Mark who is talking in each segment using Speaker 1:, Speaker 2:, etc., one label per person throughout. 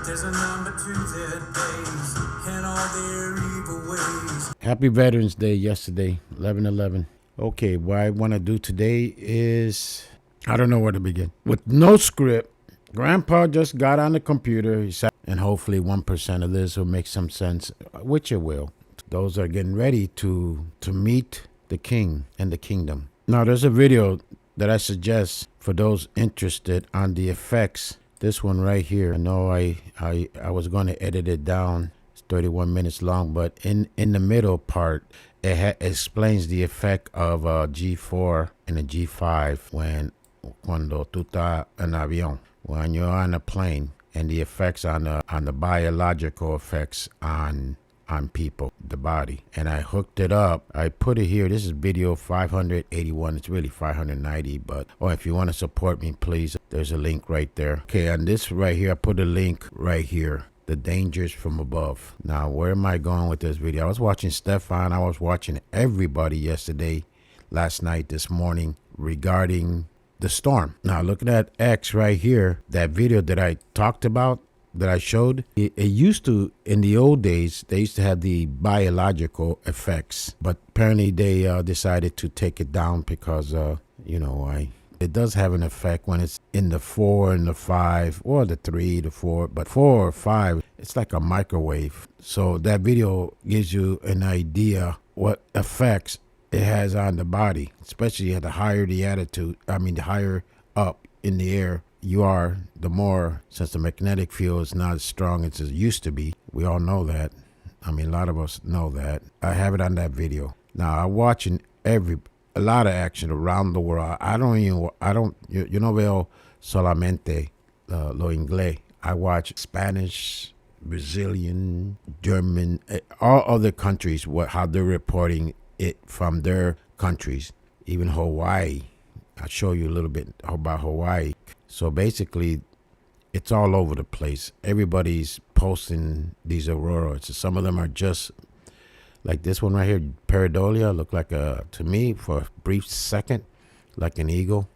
Speaker 1: There's a number to their days and all their evil ways.
Speaker 2: Happy Veterans Day yesterday, 11/11. Okay, what I want to do today is, I don't know where to begin. With no script, Grandpa just got on the computer, he sat, and hopefully 1% of this will make some sense, which it will. Those are getting ready to meet the king and the kingdom. Now, there's a video that I suggest for those interested on the effects. This one right here. I know I was going to edit it down. It's 31 minutes long, but in the middle part, it explains the effect of a G4 and a G5 cuando tú estás en avión, when you're on a plane, and the effects on the biological effects on people, the body. And I hooked it up. I put it here. This is video 581. It's really 590, but if you want to support me, please, there's a link right there. Okay, and this right here, I put a link right here. The dangers from above. Now, where am I going with this video? I was watching Stefan. I was watching everybody yesterday, last night, this morning, regarding the storm. Now, looking at X right here, that video that I talked about, that I showed, it used to, in the old days, they used to have the biological effects, but apparently they decided to take it down because, it does have an effect when it's in the 4 and the 5 or the 3, the 4, but 4 or 5, it's like a microwave. So that video gives you an idea what effects it has on the body, especially at the higher the altitude, the higher up in the air you are, the more, since the magnetic field is not as strong as it used to be. We all know that. A lot of us know that. I have it on that video. Now, I'm watching a lot of action around the world. Yo no veo solamente lo inglés. I watch Spanish, Brazilian, German, all other countries, how they're reporting it from their countries, even Hawaii. I'll show you a little bit about Hawaii. So basically, it's all over the place. Everybody's posting these auroras. Some of them are just like this one right here, pareidolia, look like to me, for a brief second, like an eagle.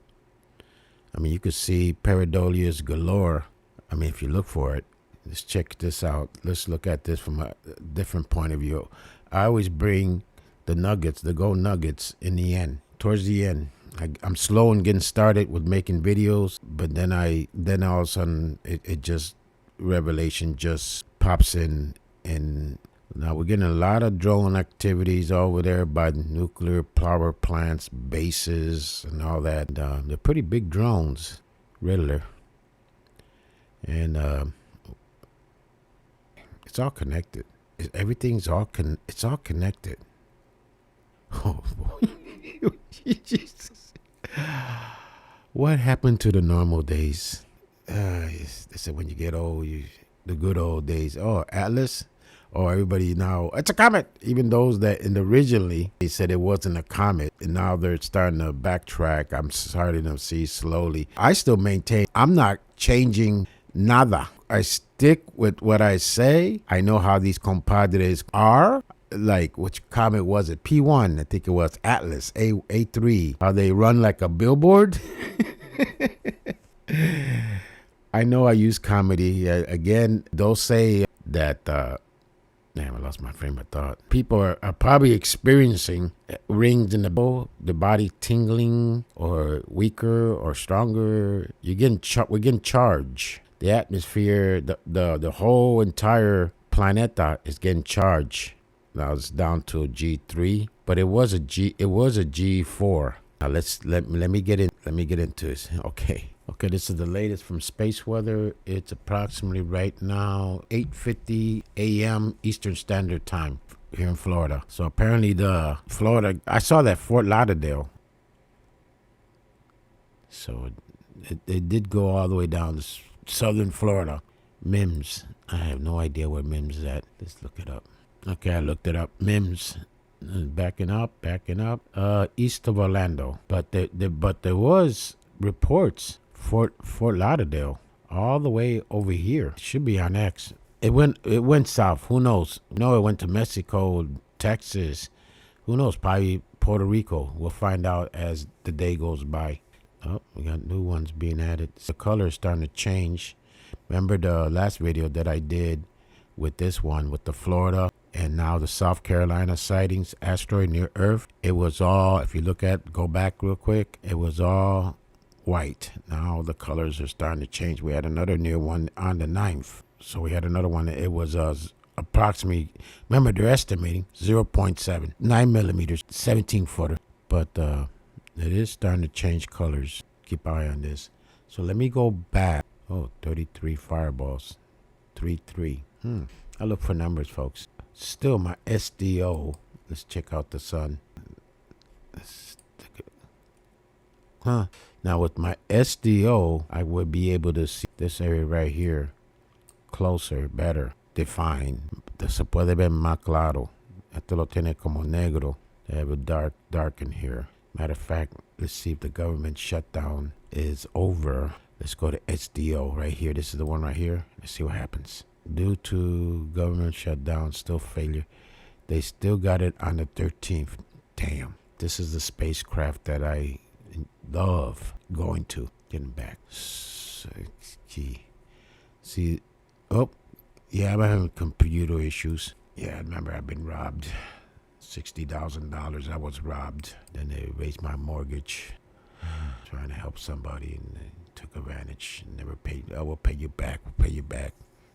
Speaker 2: You could see pareidolias galore. If you look for it. Let's check this out. Let's look at this from a different point of view. I always bring the nuggets, the gold nuggets, in the end, towards the end. I'm slow in getting started with making videos, but then all of a sudden it just, revelation just pops in. And now we're getting a lot of drone activities over there by the nuclear power plants, bases, and all that. They're pretty big drones, really. And it's all connected. Everything's it's all connected. Oh boy. Jesus. What happened to the normal days? They said when you get old, the good old days. Oh, Atlas. Oh, everybody now, it's a comet. Even those that originally they said it wasn't a comet, and now they're starting to backtrack. I'm starting to see slowly. I still maintain I'm not changing nada. I stick with what I say. I know how these compadres are. Like, which comet was it? P1, I think it was Atlas, A3. How they run like a billboard. I know I use comedy. Again, they'll say that, damn, I lost my frame of thought. People are probably experiencing rings in the body tingling, or weaker or stronger. We're getting charged. The atmosphere, the whole entire planeta is getting charged. Now it's down to a G3, but it was a G4. Now let me get into this. Okay, this is the latest from space weather. It's approximately right now 8:50 a.m. Eastern Standard Time here in Florida. So apparently I saw that Fort Lauderdale. So it did go all the way down to southern Florida. Mims. I have no idea where Mims is at. Let's look it up. Okay, I looked it up. Mims, backing up, east of Orlando. But there was reports Fort Lauderdale all the way over here. It should be on X. It went south. Who knows? No, it went to Mexico, Texas. Who knows? Probably Puerto Rico. We'll find out as the day goes by. Oh, we got new ones being added. The color is starting to change. Remember the last video that I did with this one, with the Florida and now the South Carolina sightings, asteroid near Earth? It was all, if you look at, go back real quick, it was all white. Now the colors are starting to change. We had another near one on the 9th. So we had another one. It was approximately, remember they're estimating 0.7, 9 millimeters, 17 footer. But it is starting to change colors. Keep an eye on this. So let me go back. Oh, 33 fireballs. 3-3. I look for numbers, folks. Still my SDO. Let's check out the sun. Now with my SDO, I would be able to see this area right here closer, better defined. Se puede ver más claro. Esto lo tiene como negro. They have a dark in here. Matter of fact, let's see if the government shutdown is over. Let's go to SDO right here. This is the one right here. Let's see what happens. Due to government shutdown, still failure. They still got it on the 13th. Damn. This is the spacecraft that I love going to. Getting back. See. Oh, yeah, I'm having computer issues. Yeah, I remember I've been robbed. $60,000 I was robbed. Then they raised my mortgage. Trying to help somebody and they took advantage. Never paid. I will pay you back. We'll pay you back.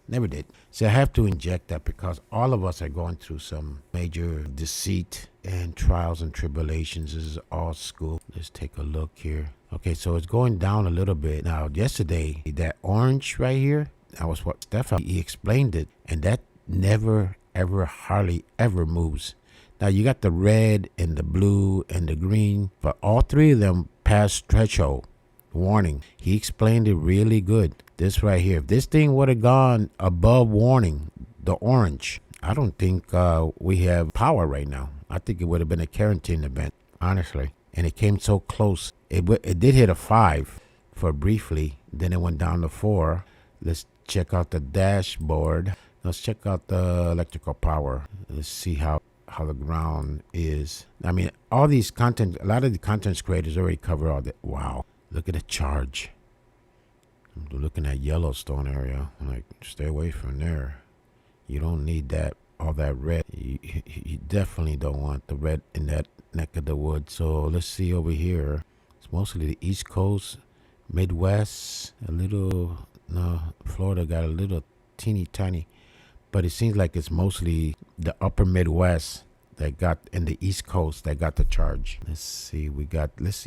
Speaker 2: Never did. So I have to inject that because all of us are going through some major deceit and trials and tribulations. This is all school. Let's take a look here. Okay, so it's going down a little bit. Now, yesterday, that orange right here, that was what Stefan, he explained it. And that never, ever, hardly ever moves. Now, you got the red and the blue and the green, but all three of them pass threshold. Warning. He explained it really good. This right here. If this thing would have gone above warning, the orange, I don't think we have power right now. I think it would have been a quarantine event, honestly. And it came so close. It did hit a 5 for briefly. Then it went down to 4. Let's check out the dashboard. Let's check out the electrical power. Let's see how the ground is. I mean, all these content, a lot of the content creators already cover all that. Wow. Look at the charge. I'm looking at Yellowstone area. I'm like, stay away from there. You don't need that, all that red. You definitely don't want the red in that neck of the woods. So let's see over here. It's mostly the East Coast, Midwest, Florida got a little teeny tiny. But it seems like it's mostly the upper Midwest that got, in the East Coast that got the charge. Let's see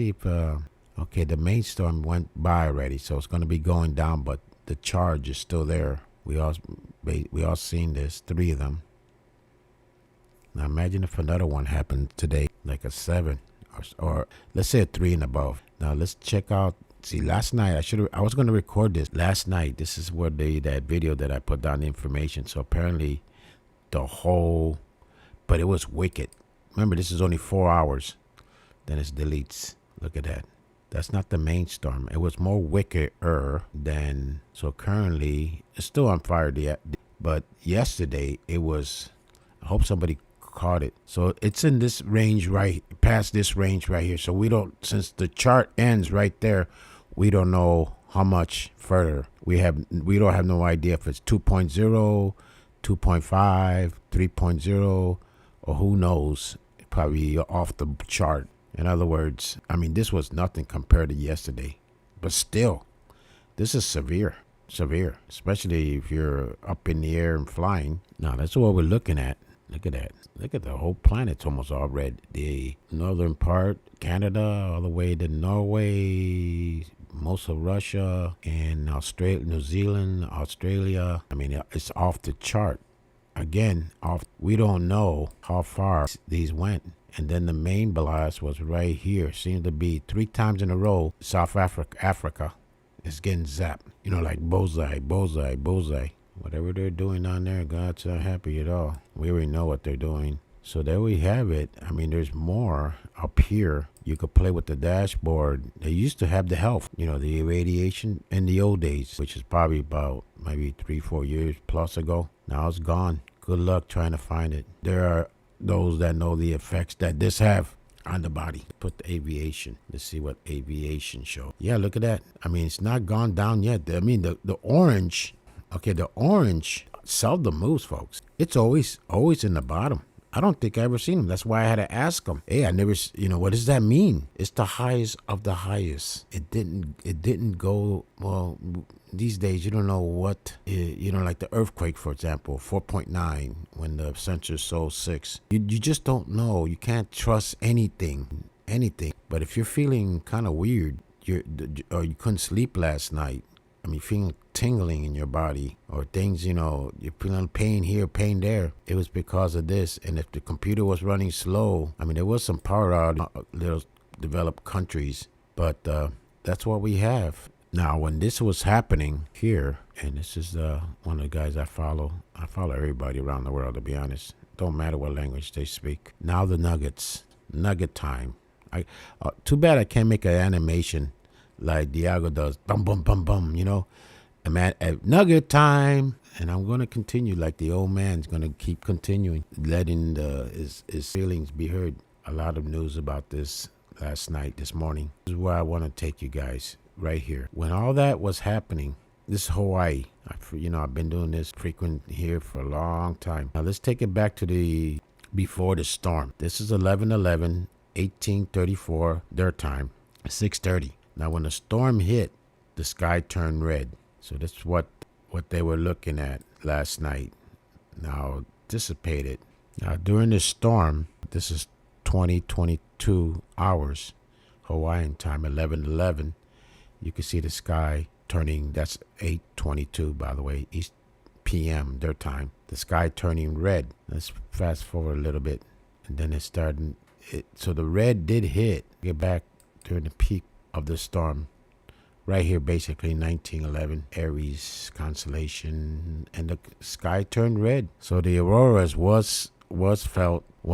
Speaker 2: if, okay, the main storm went by already, so it's going to be going down, but the charge is still there. We all seen this, 3 of them. Now imagine if another one happened today, like a 7, or let's say a 3 and above. Now let's check out. See, last night I was going to record this last night. This is where that video that I put down the information. So apparently, but it was wicked. Remember, this is only 4 hours. Then it deletes. Look at that. That's not the main storm. It was more wickeder than. So currently, it's still on fire. But yesterday, it was. I hope somebody caught it. So it's in this range past this range right here. So we don't, since the chart ends right there, we don't know how much further. We don't have no idea if it's 2.0, 2.5, 3.0, or who knows. Probably off the chart. In other words, I mean, this was nothing compared to yesterday. But still, this is severe, especially if you're up in the air and flying. Now, that's what we're looking at. Look at that. Look at the whole planet's almost all red. The northern part, Canada, all the way to Norway, most of Russia, and Australia, New Zealand, Australia. I mean, it's off the chart. Again, we don't know how far these went. And then the main blast was right here. Seemed to be 3 times in a row. South Africa is getting zapped. You know, like bullseye. Whatever they're doing down there, God's not happy at all. We already know what they're doing. So there we have it. I mean, there's more up here. You could play with the dashboard. They used to have the health, the irradiation in the old days, which is probably about maybe 3-4 years plus ago. Now it's gone. Good luck trying to find it. There are those that know the effects that this have on the body. Put the aviation. Let's see what aviation shows. Yeah, look at that. I mean, it's not gone down yet. I mean, the orange Okay, the orange seldom moves, folks. It's always in the bottom. I don't think I ever seen them. That's why I had to ask them. Hey, I never, what does that mean? It's the highest of the highest. It didn't go, well, these days you don't know what, like the earthquake, for example, 4.9, when the sensor shows 6. You just don't know. You can't trust anything. But if you're feeling kind of weird, or you couldn't sleep last night, feeling tingling in your body, or things, you're feeling pain here, pain there, it was because of this. And if the computer was running slow, there was some power out in little developed countries, but that's what we have. Now, when this was happening here, and this is one of the guys I follow everybody around the world, to be honest. Don't matter what language they speak. Now the nugget time. Too bad I can't make an animation like Diago does, bum bum bum bum, at nugget time. And I'm going to continue, like the old man's going to keep continuing, letting his feelings be heard. A lot of news about this last night, this morning. This is where I want to take you guys, right here. When all that was happening, this is Hawaii. I've been doing this frequent here for a long time. Now let's take it back to before the storm. This is 11/11/1834 their time, 6:30. Now, when the storm hit, the sky turned red. So that's what they were looking at last night. Now, dissipated. Now, during this storm, this is 2022 hours, Hawaiian time, 11/11. You can see the sky turning, that's 8:22, by the way, East PM, their time. The sky turning red. Let's fast forward a little bit. And then it started, so the red did hit. Get back during the peak of the storm, right here, basically 1911, Aries constellation, and the sky turned red. So the auroras was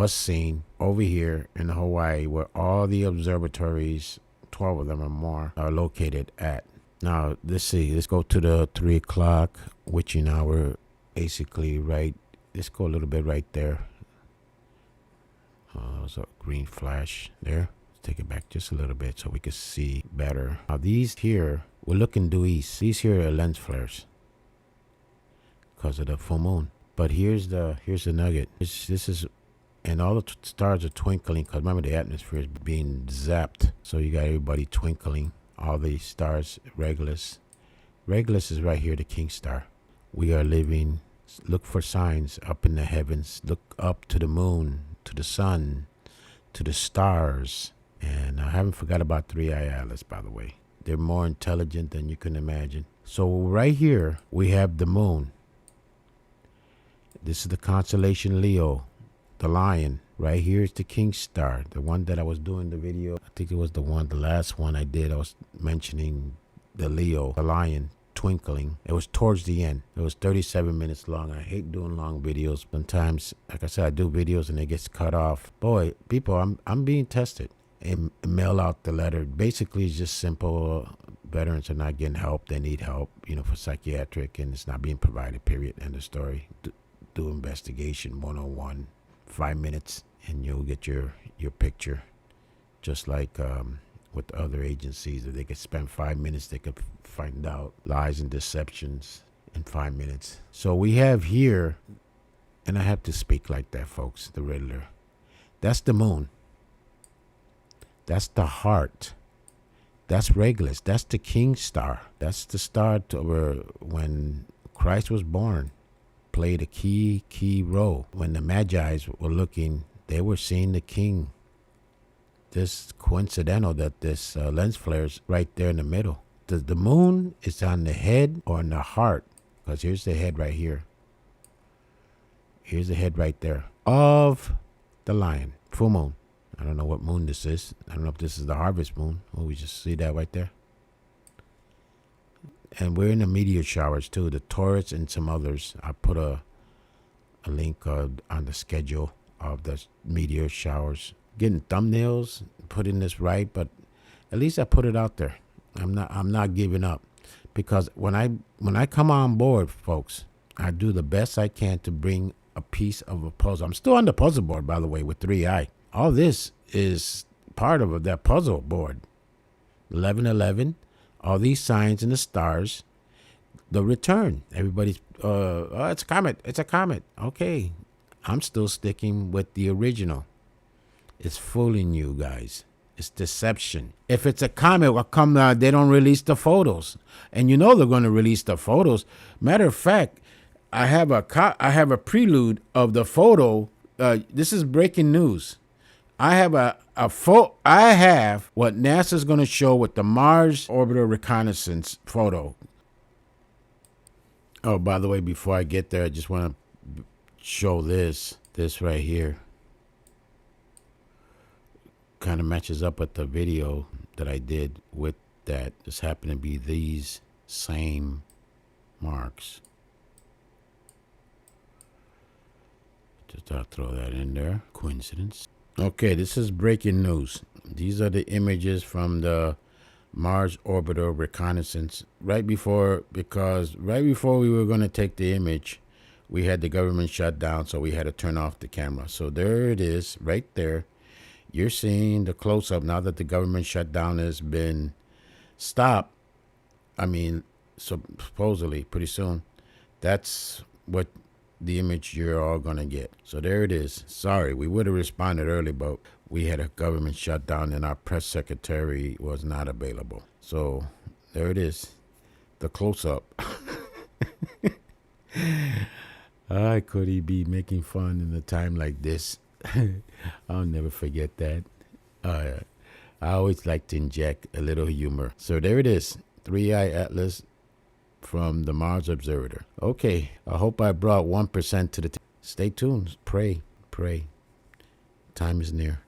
Speaker 2: seen over here in Hawaii, where all the observatories, 12 of them or more, are located at. Now let's go to the 3 o'clock witching hour, basically right. Let's go a little bit right there. There's a green flash there. Take it back just a little bit so we can see better. Now these here, we're looking due east. These here are lens flares because of the full moon. But here's the nugget. This is, and all the stars are twinkling, because remember the atmosphere is being zapped. So you got everybody twinkling. All the stars, Regulus. Regulus is right here, the king star. We are living. Look for signs up in the heavens. Look up to the moon, to the sun, to the stars. And I haven't forgot about 3-Eye Atlas, by the way. They're more intelligent than you can imagine. So right here, we have the moon. This is the constellation Leo, the lion. Right here is the king star, the one that I was doing the video. I think it was the last one I did. I was mentioning the Leo, the lion, twinkling. It was towards the end. It was 37 minutes long. I hate doing long videos. Sometimes, like I said, I do videos and it gets cut off. Boy, people, I'm being tested. And mail out the letter. Basically, it's just simple. Veterans are not getting help. They need help, for psychiatric, and it's not being provided, period. End of story. Do investigation 101, 5 minutes, and you'll get your picture. Just like with other agencies, that they could spend 5 minutes, they could find out lies and deceptions in 5 minutes. So we have here, and I have to speak like that, folks, the Riddler. That's the moon. That's the heart. That's Regulus. That's the king star. That's the star where when Christ was born, played a key role. When the Magi's were looking, they were seeing the king. This coincidental that this lens flare's right there in the middle. The moon is on the head or in the heart, because here's the head right here. Here's the head right there of the lion. Full moon. I don't know what moon this is. I don't know if this is the harvest moon. Oh, we just see that right there. And we're in the meteor showers too. The Taurus and some others. I put a link on the schedule of the meteor showers. Getting thumbnails, putting this right, but at least I put it out there. I'm not giving up, because when I come on board, folks, I do the best I can to bring a piece of a puzzle. I'm still on the puzzle board, by the way, with 3-Eye. All this is part of that puzzle board. 11/11, all these signs and the stars. the return. Everybody's, oh, it's a comet. It's a comet. Okay. I'm still sticking with the original. It's fooling you guys. It's deception. If it's a comet, well, come they don't release the photos, and you know they're going to release the photos. Matter of fact, I have a prelude of the photo. This is breaking news. I have I have what NASA's going to show with the Mars Orbital Reconnaissance photo. Oh, by the way, before I get there, I just want to show this right here. Kind of matches up with the video that I did with that. Just happen to be these same marks. Just I'll throw that in there. Coincidence. Okay, this is breaking news. These are the images from the Mars Orbital Reconnaissance. Right before we were going to take the image, we had the government shut down, so we had to turn off the camera. So there it is, right there. You're seeing the close-up now that the government shutdown has been stopped. I mean, supposedly pretty soon. That's what the image you're all going to get. So there it is. Sorry, we would have responded early, but we had a government shutdown and our press secretary was not available. So there it is. The close-up. Could he be making fun in a time like this? I'll never forget that. I always like to inject a little humor. So there it is. 3-eye atlas from the Mars Observer. Okay, I hope I brought 1% to the Stay tuned. Pray. Time is near.